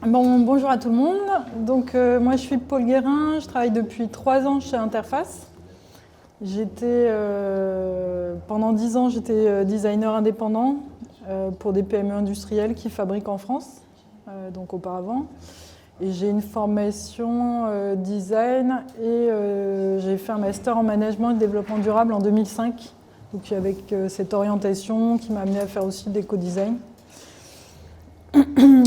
Bonjour à tout le monde. Donc, moi, je suis Paul Guérin. Je travaille depuis 3 ans chez Interface. Pendant 10 ans, j'étais designer indépendant pour des PME industrielles qui fabriquent en France, donc auparavant. Et j'ai une formation design et j'ai fait un master en management et développement durable en 2005. Donc, avec cette orientation qui m'a amené à faire aussi de l'éco-design.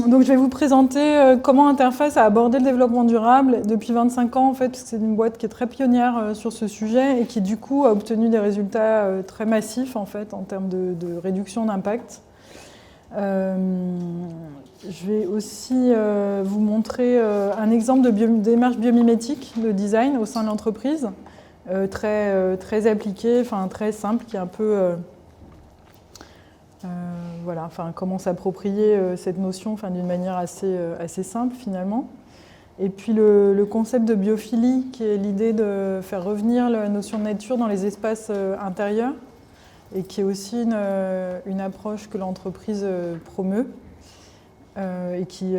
Donc je vais vous présenter comment Interface a abordé le développement durable depuis 25 ans en fait, parce que c'est une boîte qui est très pionnière sur ce sujet et qui du coup a obtenu des résultats très massifs en fait en termes de réduction d'impact. Je vais aussi vous montrer un exemple de démarche biomimétique de design au sein de l'entreprise, très appliqué, enfin très simple, qui est un peu comment s'approprier cette notion d'une manière assez simple finalement. Et puis le concept de biophilie, qui est l'idée de faire revenir la notion de nature dans les espaces intérieurs, et qui est aussi une approche que l'entreprise promeut, et qui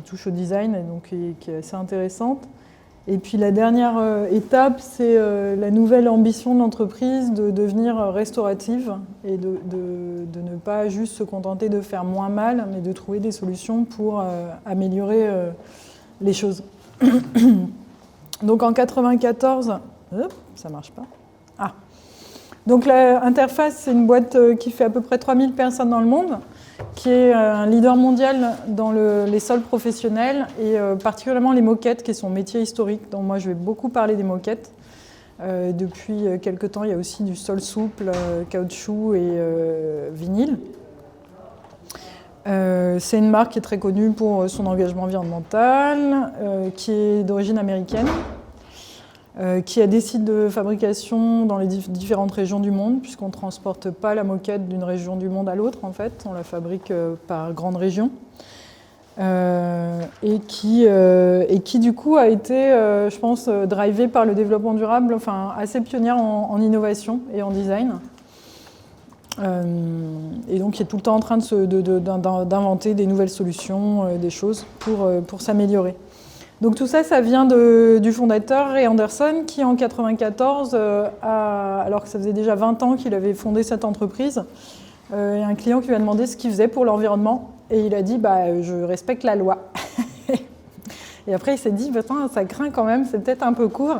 touche au design, et donc qui est assez intéressante. Et puis la dernière étape, c'est la nouvelle ambition de l'entreprise de devenir restaurative et de ne pas juste se contenter de faire moins mal, mais de trouver des solutions pour améliorer les choses. Donc en 1994, ça marche pas. Donc Interface, c'est une boîte qui fait à peu près 3000 personnes dans le monde, qui est un leader mondial dans les sols professionnels et particulièrement les moquettes, qui sont métier historique. Donc moi, je vais beaucoup parler des moquettes. Depuis quelques temps, il y a aussi du sol souple, caoutchouc et vinyle. C'est une marque qui est très connue pour son engagement environnemental, qui est d'origine américaine, qui a des sites de fabrication dans les différentes régions du monde, puisqu'on ne transporte pas la moquette d'une région du monde à l'autre, en fait. On la fabrique par grande région. Et qui, du coup, a été, je pense, drivée par le développement durable, assez pionnière en innovation et en design. Et donc, qui est tout le temps en train d'inventer des nouvelles solutions, des choses pour s'améliorer. Donc tout ça vient du fondateur Ray Anderson qui en 1994, alors que ça faisait déjà 20 ans qu'il avait fondé cette entreprise, il y a un client qui lui a demandé ce qu'il faisait pour l'environnement et il a dit je respecte la loi. Et après il s'est dit ça craint quand même, c'est peut-être un peu court.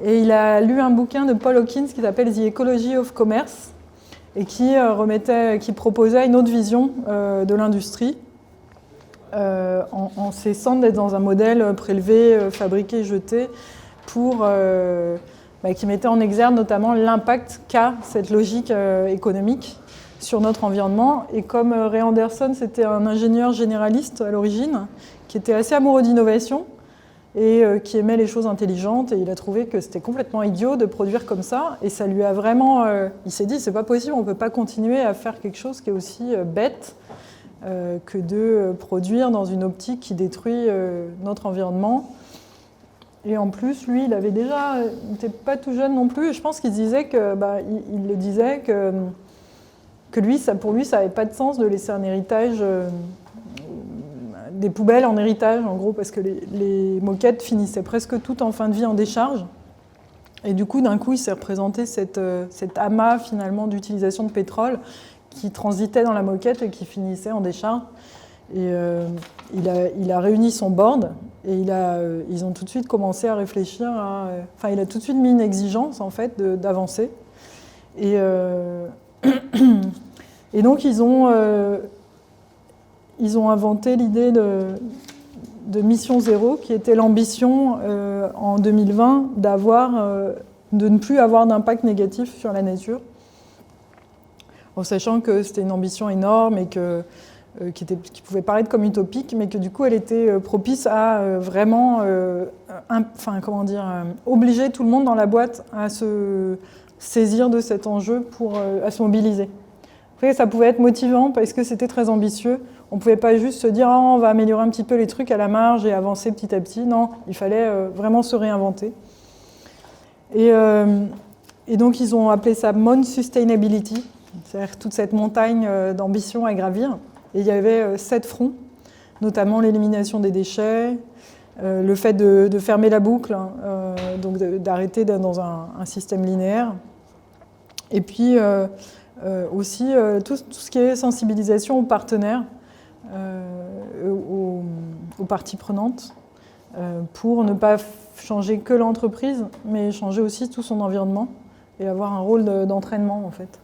Et il a lu un bouquin de Paul Hawkins qui s'appelle The Ecology of Commerce et qui proposait une autre vision de l'industrie. En cessant d'être dans un modèle prélevé, fabriqué, jeté, qui mettait en exergue notamment l'impact qu'a cette logique économique sur notre environnement. Et comme Ray Anderson, c'était un ingénieur généraliste à l'origine, qui était assez amoureux d'innovation et qui aimait les choses intelligentes, et il a trouvé que c'était complètement idiot de produire comme ça, et ça lui a vraiment... il s'est dit, c'est pas possible, on peut pas continuer à faire quelque chose qui est aussi bête, que de produire dans une optique qui détruit notre environnement. Et en plus, lui, il n'était pas tout jeune non plus, et je pense qu'il disait que lui, pour lui, ça n'avait pas de sens de laisser un héritage, des poubelles en héritage, en gros, parce que les moquettes finissaient presque toutes en fin de vie en décharge. Et du coup, d'un coup, il s'est représenté cet amas, finalement, d'utilisation de pétrole qui transitait dans la moquette et qui finissait en décharge. Et il a réuni son board et ils ont tout de suite commencé à réfléchir il a tout de suite mis une exigence, en fait, d'avancer. Et donc, ils ont inventé l'idée de Mission Zéro, qui était l'ambition en 2020 de ne plus avoir d'impact négatif sur la nature. En sachant que c'était une ambition énorme et qui pouvait paraître comme utopique, mais que du coup elle était propice à vraiment obliger tout le monde dans la boîte à se saisir de cet enjeu à se mobiliser. Après, ça pouvait être motivant parce que c'était très ambitieux. On ne pouvait pas juste se dire on va améliorer un petit peu les trucs à la marge et avancer petit à petit. Non, il fallait vraiment se réinventer. Et donc ils ont appelé ça Mount Sustainability. C'est-à-dire toute cette montagne d'ambition à gravir. Et il y avait 7 fronts. notamment l'élimination des déchets, le fait de fermer la boucle, donc d'arrêter dans un système linéaire. Et puis aussi tout ce qui est sensibilisation aux partenaires, aux parties prenantes, pour ne pas changer que l'entreprise, mais changer aussi tout son environnement et avoir un rôle d'entraînement en fait.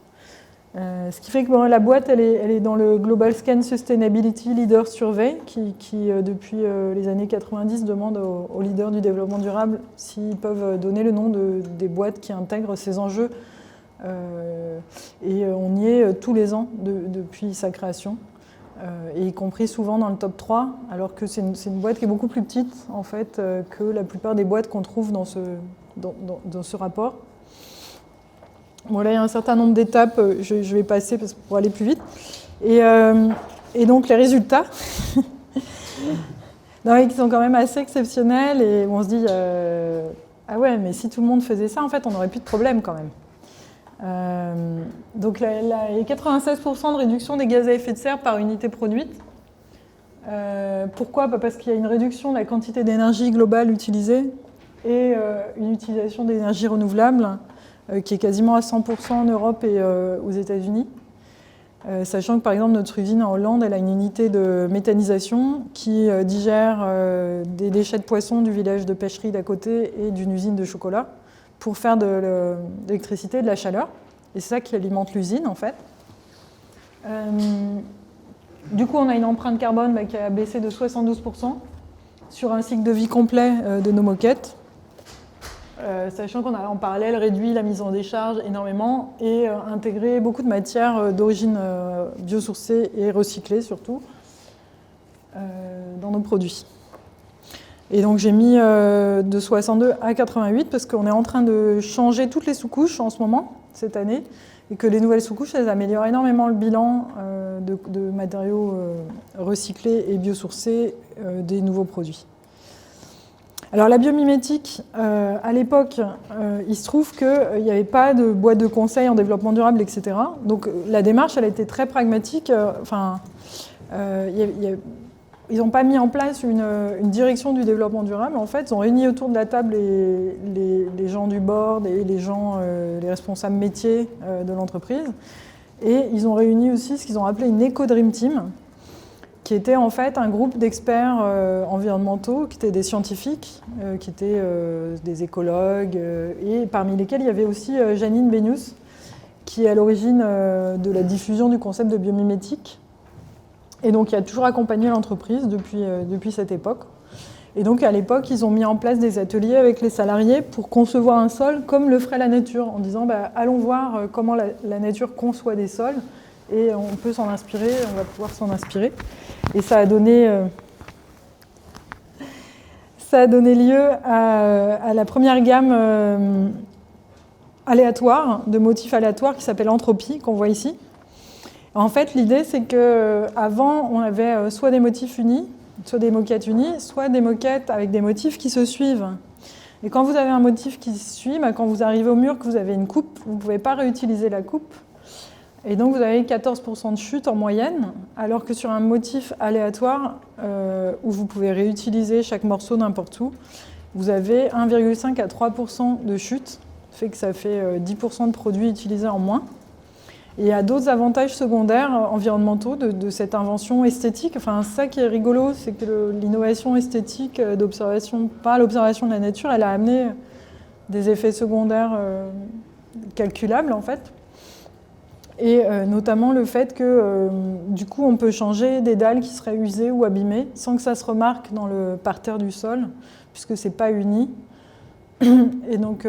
Ce qui fait que la boîte, elle est dans le Global Scan Sustainability Leader Survey, qui depuis les années 90 demande aux leaders du développement durable s'ils peuvent donner le nom des boîtes qui intègrent ces enjeux. Et on y est tous les ans depuis sa création, et y compris souvent dans le top 3, alors que c'est une boîte qui est beaucoup plus petite en fait, que la plupart des boîtes qu'on trouve dans ce rapport. Bon, là, il y a un certain nombre d'étapes, je vais passer pour aller plus vite. Et donc, les résultats, qui sont quand même assez exceptionnels, et on se dit, ah ouais, mais si tout le monde faisait ça, en fait, on n'aurait plus de problème quand même. Donc, il y a 96% de réduction des gaz à effet de serre par unité produite. Pourquoi ? Parce qu'il y a une réduction de la quantité d'énergie globale utilisée et une utilisation d'énergie renouvelable qui est quasiment à 100% en Europe et aux États-Unis. Sachant que par exemple notre usine en Hollande, elle a une unité de méthanisation qui digère des déchets de poissons du village de pêcherie d'à côté et d'une usine de chocolat pour faire de l'électricité et de la chaleur. Et c'est ça qui alimente l'usine en fait. Du coup, on a une empreinte carbone qui a baissé de 72% sur un cycle de vie complet de nos moquettes. Sachant qu'on a en parallèle réduit la mise en décharge énormément et intégré beaucoup de matières d'origine biosourcée et recyclée surtout dans nos produits. Et donc j'ai mis de 62 à 88 parce qu'on est en train de changer toutes les sous-couches en ce moment, cette année, et que les nouvelles sous-couches, elles améliorent énormément le bilan de matériaux recyclés et biosourcés des nouveaux produits. Alors la biomimétique, à l'époque, il se trouve qu'il n'y avait pas de boîte de conseil en développement durable, etc. Donc la démarche, elle a été très pragmatique. Ils n'ont pas mis en place une direction du développement durable. En fait, ils ont réuni autour de la table les gens du board et les responsables métiers de l'entreprise. Et ils ont réuni aussi ce qu'ils ont appelé une Eco-Dream Team, qui était en fait un groupe d'experts environnementaux, qui étaient des scientifiques, qui étaient des écologues, et parmi lesquels il y avait aussi Janine Benyus, qui est à l'origine de la diffusion du concept de biomimétique, et donc qui a toujours accompagné l'entreprise depuis cette époque. Et donc à l'époque, ils ont mis en place des ateliers avec les salariés pour concevoir un sol comme le ferait la nature, en disant allons voir comment la nature conçoit des sols, et on peut s'en inspirer, on va pouvoir s'en inspirer. Et ça a donné lieu à la première gamme aléatoire, de motifs aléatoires qui s'appelle Entropie, qu'on voit ici. En fait, l'idée, c'est qu'avant, on avait soit des motifs unis, soit des moquettes unies, soit des moquettes avec des motifs qui se suivent. Et quand vous avez un motif qui se suit, quand vous arrivez au mur, que vous avez une coupe, vous ne pouvez pas réutiliser la coupe. Et donc vous avez 14% de chute en moyenne, alors que sur un motif aléatoire, où vous pouvez réutiliser chaque morceau n'importe où, vous avez 1,5 à 3% de chute, ça fait 10% de produits utilisés en moins. Et il y a d'autres avantages secondaires environnementaux de cette invention esthétique. Enfin, ça qui est rigolo, c'est que l'innovation esthétique d'observation, par l'observation de la nature, elle a amené des effets secondaires calculables en fait. Et notamment le fait que du coup on peut changer des dalles qui seraient usées ou abîmées sans que ça se remarque dans le parterre du sol, puisque c'est pas uni. Et donc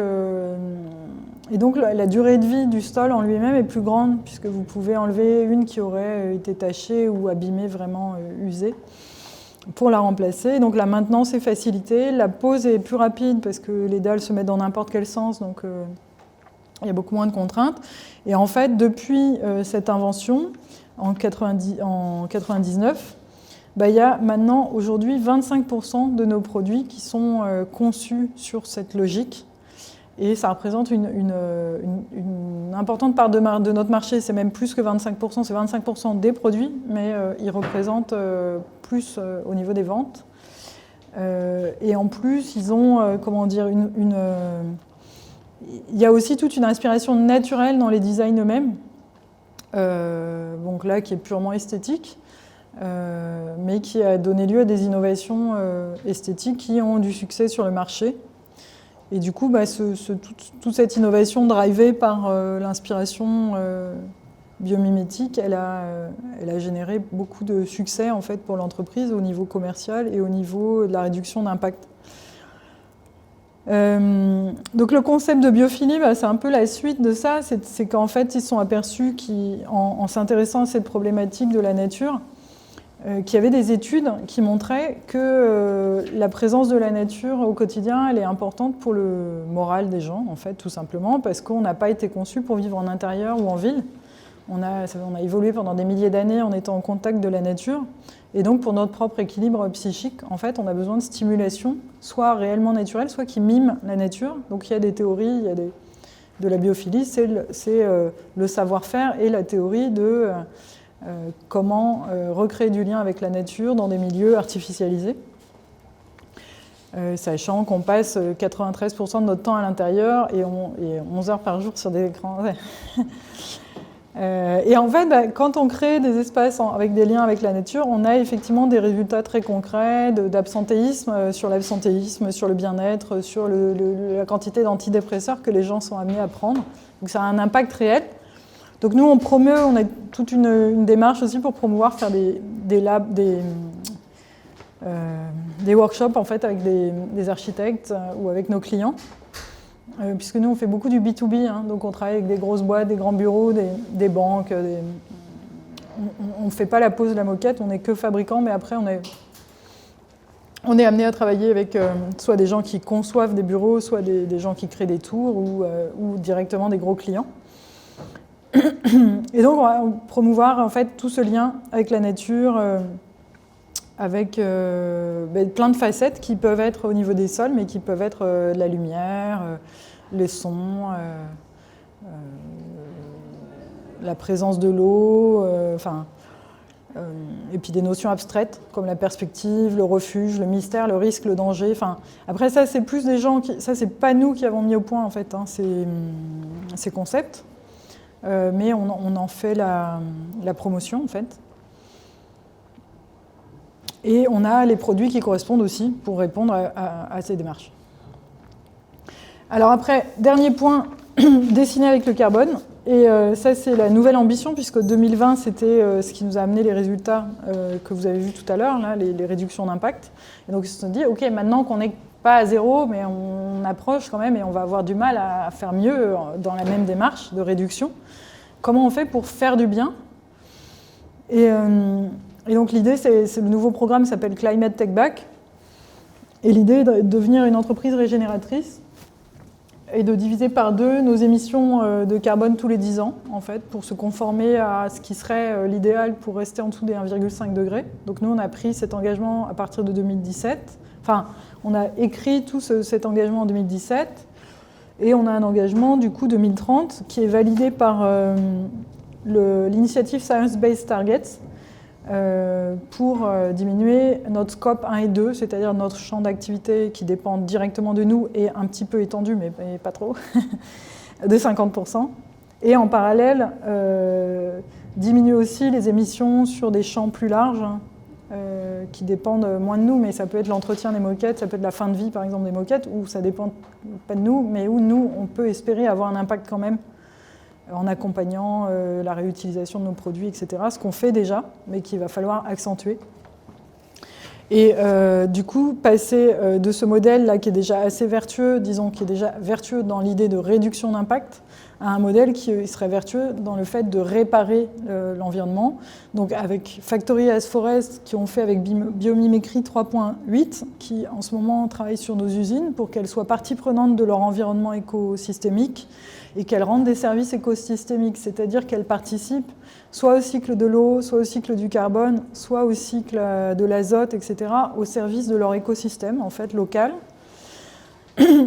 la durée de vie du sol en lui-même est plus grande, puisque vous pouvez enlever une qui aurait été tachée ou abîmée, vraiment usée, pour la remplacer. Et donc la maintenance est facilitée, la pose est plus rapide parce que les dalles se mettent dans n'importe quel sens, donc il y a beaucoup moins de contraintes. Et en fait, depuis cette invention, en 99, il y a maintenant, aujourd'hui, 25% de nos produits qui sont conçus sur cette logique. Et ça représente une importante part de notre marché, c'est même plus que 25%, c'est 25% des produits, mais ils représentent plus au niveau des ventes. Et en plus, ils ont, comment dire, il y a aussi toute une inspiration naturelle dans les designs eux-mêmes, donc là qui est purement esthétique, mais qui a donné lieu à des innovations esthétiques qui ont du succès sur le marché. Et du coup, toute cette innovation drivée par l'inspiration biomimétique, elle a généré beaucoup de succès en fait, pour l'entreprise au niveau commercial et au niveau de la réduction d'impact. Donc le concept de biophilie, c'est un peu la suite de ça, c'est qu'en fait ils se sont aperçus en s'intéressant à cette problématique de la nature, qu'il y avait des études qui montraient que la présence de la nature au quotidien, elle est importante pour le moral des gens, en fait, tout simplement, parce qu'on n'a pas été conçu pour vivre en intérieur ou en ville. On a évolué pendant des milliers d'années en étant en contact de la nature, et donc pour notre propre équilibre psychique, en fait, on a besoin de stimulation, soit réellement naturelle, soit qui mime la nature. Donc il y a des théories, il y a de la biophilie, c'est le savoir-faire et la théorie de comment recréer du lien avec la nature dans des milieux artificialisés, sachant qu'on passe 93% de notre temps à l'intérieur et 11 heures par jour sur des écrans. Et en fait, quand on crée des espaces avec des liens avec la nature, on a effectivement des résultats très concrets d'absentéisme, sur l'absentéisme, sur le bien-être, sur la quantité d'antidépresseurs que les gens sont amenés à prendre. Donc ça a un impact réel. Donc nous, on a toute une démarche aussi pour promouvoir, faire des workshops en fait, avec des architectes ou avec nos clients. Puisque nous, on fait beaucoup du B2B, donc on travaille avec des grosses boîtes, des grands bureaux, des banques. On ne fait pas la pose de la moquette, on n'est que fabricant, mais après, on est amené à travailler avec soit des gens qui conçoivent des bureaux, soit des gens qui créent des tours ou directement des gros clients. Et donc, on va promouvoir en fait, tout ce lien avec la nature, avec plein de facettes qui peuvent être au niveau des sols, mais qui peuvent être la lumière, les sons, la présence de l'eau, et puis des notions abstraites comme la perspective, le refuge, le mystère, le risque, le danger. Après ça, c'est plus des gens ça, c'est pas nous qui avons mis au point en fait, ces concepts. Mais on en fait la promotion, en fait. Et on a les produits qui correspondent aussi pour répondre à ces démarches. Alors après, dernier point, dessiner avec le carbone. Et ça, c'est la nouvelle ambition, puisque 2020, c'était ce qui nous a amené les résultats que vous avez vus tout à l'heure, là, les réductions d'impact. Et donc, ils se sont dit, OK, maintenant qu'on n'est pas à zéro, mais on approche quand même et on va avoir du mal à faire mieux dans la même démarche de réduction. Comment on fait pour faire du bien ? Et donc l'idée, c'est le nouveau programme s'appelle Climate Tech Back. Et l'idée est de devenir une entreprise régénératrice et de diviser par 2 nos émissions de carbone tous les 10 ans, en fait, pour se conformer à ce qui serait l'idéal pour rester en dessous des 1,5 degrés. Donc nous, on a pris cet engagement à partir de 2017. Enfin, on a écrit tout cet engagement en 2017. Et on a un engagement, du coup, 2030, qui est validé par l'initiative Science Based Targets pour diminuer notre scope 1 et 2, c'est-à-dire notre champ d'activité qui dépend directement de nous et un petit peu étendu, mais pas trop, de 50%. Et en parallèle, diminuer aussi les émissions sur des champs plus larges, qui dépendent moins de nous, mais ça peut être l'entretien des moquettes, ça peut être la fin de vie, par exemple, des moquettes, où ça dépend pas de nous, mais où nous, on peut espérer avoir un impact quand même en accompagnant la réutilisation de nos produits, etc. Ce qu'on fait déjà, mais qu'il va falloir accentuer. Et du coup, passer de ce modèle-là qui est déjà assez vertueux, disons qui est déjà vertueux dans l'idée de réduction d'impact, à un modèle qui serait vertueux dans le fait de réparer l'environnement. Donc avec Factory as Forest, qui ont fait avec Biomimicry 3.8, qui en ce moment travaillent sur nos usines pour qu'elles soient partie prenante de leur environnement écosystémique et qu'elles rendent des services écosystémiques, c'est-à-dire qu'elles participent soit au cycle de l'eau, soit au cycle du carbone, soit au cycle de l'azote, etc., au service de leur écosystème en fait, local.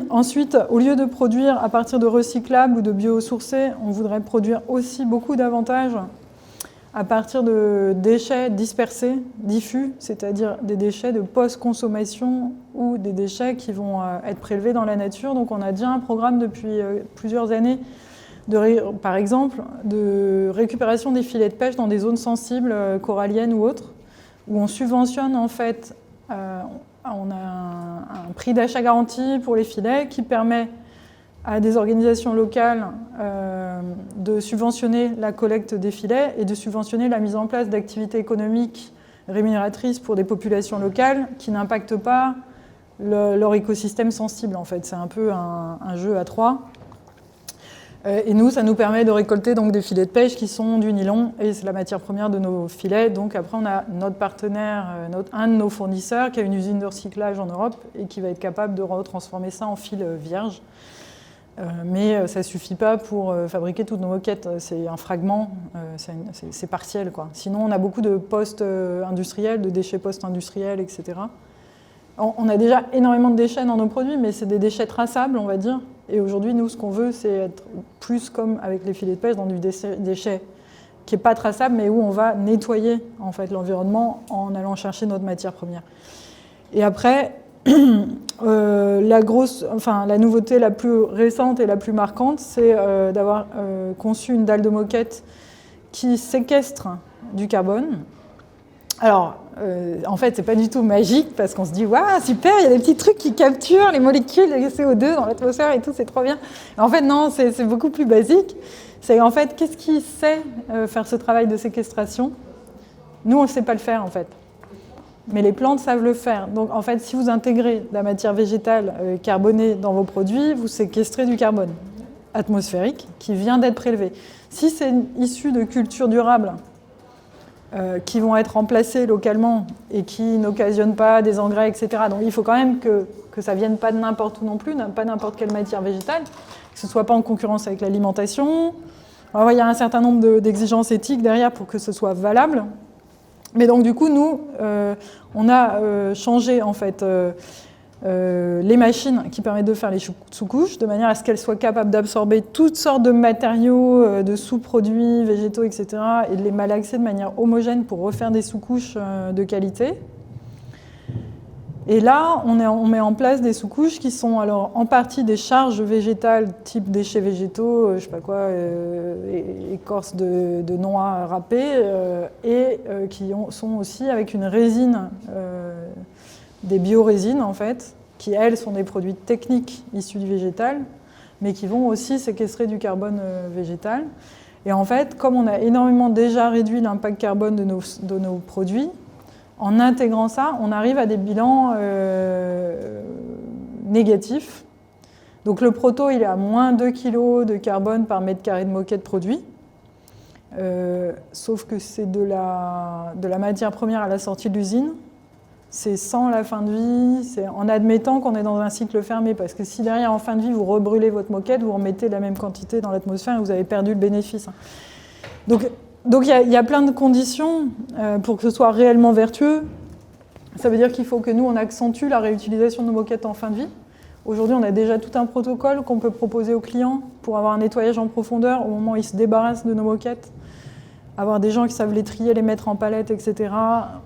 Ensuite, au lieu de produire à partir de recyclables ou de biosourcés, on voudrait produire aussi beaucoup davantage à partir de déchets dispersés, diffus, c'est-à-dire des déchets de post-consommation ou des déchets qui vont être prélevés dans la nature. Donc on a déjà un programme depuis plusieurs années, par exemple, de récupération des filets de pêche dans des zones sensibles, coralliennes ou autres, où on subventionne en fait, on a un prix d'achat garanti pour les filets qui permet à des organisations locales de subventionner la collecte des filets et de subventionner la mise en place d'activités économiques rémunératrices pour des populations locales qui n'impactent pas leur écosystème sensible, en fait. C'est un peu un jeu à trois. Et nous, ça nous permet de récolter donc des filets de pêche qui sont du nylon, et c'est la matière première de nos filets. Donc après, on a notre partenaire, un de nos fournisseurs qui a une usine de recyclage en Europe et qui va être capable de retransformer ça en fil vierge. Mais ça ne suffit pas pour fabriquer toutes nos moquettes. C'est un fragment, c'est partiel, quoi. Sinon, on a beaucoup de postes industriels, de déchets post-industriels, etc. On a déjà énormément de déchets dans nos produits, mais c'est des déchets traçables, on va dire. Et aujourd'hui, nous, ce qu'on veut, c'est être plus comme avec les filets de pêche, dans du déchet qui n'est pas traçable, mais où on va nettoyer en fait, l'environnement en allant chercher notre matière première. Et après, la nouveauté la plus récente et la plus marquante, c'est d'avoir conçu une dalle de moquette qui séquestre du carbone. Alors, en fait, c'est pas du tout magique parce qu'on se dit « Waouh, super, il y a des petits trucs qui capturent les molécules de CO2 dans l'atmosphère et tout, c'est trop bien. » En fait, non, c'est beaucoup plus basique. C'est en fait, qu'est-ce qui sait faire ce travail de séquestration? Nous, on ne sait pas le faire, en fait. Mais les plantes savent le faire. Donc, en fait, si vous intégrez de la matière végétale carbonée dans vos produits, vous séquestrez du carbone atmosphérique qui vient d'être prélevé. Si c'est issu de cultures durables, qui vont être remplacés localement et qui n'occasionnent pas des engrais, etc. Donc il faut quand même que ça ne vienne pas de n'importe où non plus, pas n'importe quelle matière végétale, que ce ne soit pas en concurrence avec l'alimentation. Alors, il y a un certain nombre d'exigences éthiques derrière pour que ce soit valable. Mais donc du coup, nous, on a changé en fait les machines qui permettent de faire les sous-couches de manière à ce qu'elles soient capables d'absorber toutes sortes de matériaux, de sous-produits, végétaux, etc. et de les malaxer de manière homogène pour refaire des sous-couches de qualité. Et là, on met en place des sous-couches qui sont alors en partie des charges végétales type déchets végétaux, je sais pas quoi, écorce de noix râpée, et qui sont aussi avec une résine, des biorésines en fait, qui elles sont des produits techniques issus du végétal, mais qui vont aussi séquestrer du carbone végétal. Et en fait, comme on a énormément déjà réduit l'impact carbone de nos produits, en intégrant ça, on arrive à des bilans négatifs. Donc le proto, il est à moins 2 kg de carbone par mètre carré de moquette produit. Sauf que c'est de la matière première à la sortie de l'usine. C'est sans la fin de vie, c'est en admettant qu'on est dans un cycle fermé. Parce que si derrière, en fin de vie, vous rebrûlez votre moquette, vous remettez la même quantité dans l'atmosphère et vous avez perdu le bénéfice. Donc il y a plein de conditions pour que ce soit réellement vertueux. Ça veut dire qu'il faut que nous, on accentue la réutilisation de nos moquettes en fin de vie. Aujourd'hui, on a déjà tout un protocole qu'on peut proposer aux clients pour avoir un nettoyage en profondeur au moment où ils se débarrassent de nos moquettes. Avoir des gens qui savent les trier, les mettre en palette, etc.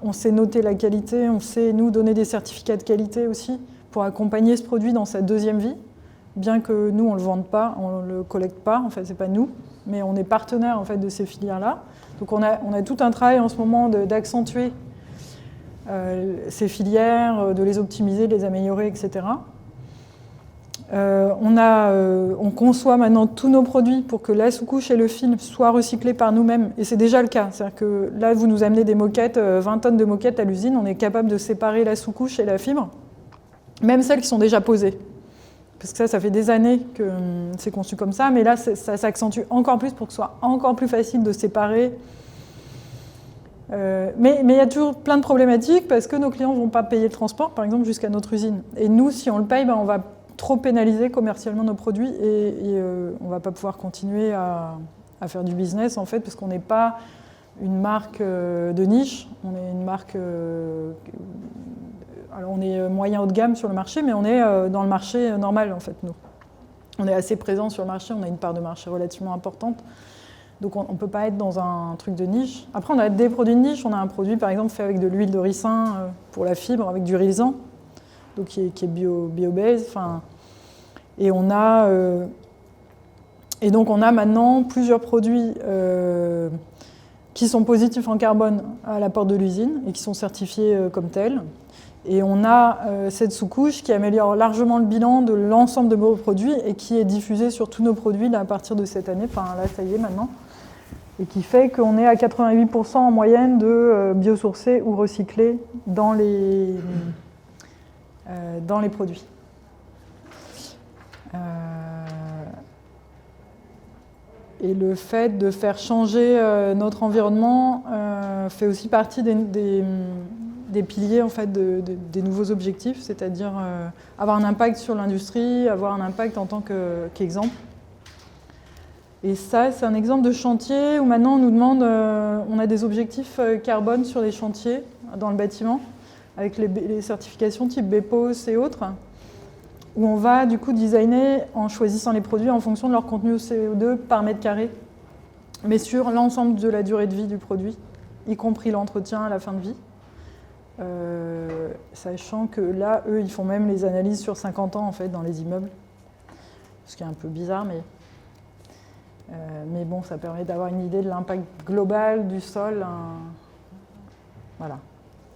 On sait noter la qualité, on sait, nous, donner des certificats de qualité aussi pour accompagner ce produit dans sa deuxième vie. Bien que nous, on ne le vende pas, on ne le collecte pas, en fait, ce n'est pas nous, mais on est partenaire en fait, de ces filières-là. Donc on a tout un travail en ce moment d'accentuer ces filières, de les optimiser, de les améliorer, etc. On conçoit maintenant tous nos produits pour que la sous-couche et le film soient recyclés par nous-mêmes. Et c'est déjà le cas. C'est-à-dire que là, vous nous amenez des moquettes, 20 tonnes de moquettes à l'usine, on est capable de séparer la sous-couche et la fibre, même celles qui sont déjà posées. Parce que ça fait des années que c'est conçu comme ça, mais là, ça s'accentue encore plus pour que ce soit encore plus facile de séparer. Mais il y a toujours plein de problématiques parce que nos clients ne vont pas payer le transport, par exemple, jusqu'à notre usine. Et nous, si on le paye, on va trop pénaliser commercialement nos produits et on ne va pas pouvoir continuer à faire du business, en fait, parce qu'on n'est pas une marque de niche, on est une marque Alors on est moyen haut de gamme sur le marché, mais on est dans le marché normal en fait, nous. On est assez présent sur le marché, on a une part de marché relativement importante. Donc on ne peut pas être dans un truc de niche. Après, on a des produits de niche. On a un produit, par exemple, fait avec de l'huile de ricin pour la fibre, avec du rhizan, donc qui est bio-based. Et donc on a maintenant plusieurs produits qui sont positifs en carbone à la porte de l'usine et qui sont certifiés comme tels. Et on a cette sous-couche qui améliore largement le bilan de l'ensemble de nos produits et qui est diffusée sur tous nos produits là, à partir de cette année. Enfin là, ça y est maintenant. Et qui fait qu'on est à 88% en moyenne de biosourcés ou recyclés dans les produits. Et le fait de faire changer notre environnement fait aussi partie des piliers en fait, des nouveaux objectifs, c'est-à-dire avoir un impact sur l'industrie, avoir un impact en tant qu'exemple. Et ça, c'est un exemple de chantier où maintenant on nous demande, on a des objectifs carbone sur les chantiers dans le bâtiment, avec les certifications type BPOS et autres, où on va du coup designer en choisissant les produits en fonction de leur contenu CO2 par mètre carré, mais sur l'ensemble de la durée de vie du produit, y compris l'entretien à la fin de vie. Sachant que là, eux, ils font même les analyses sur 50 ans en fait, dans les immeubles, ce qui est un peu bizarre, mais bon, ça permet d'avoir une idée de l'impact global du sol. Voilà.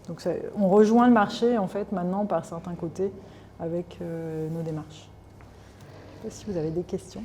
Donc on rejoint le marché en fait maintenant par certains côtés avec nos démarches. Je ne sais pas si vous avez des questions.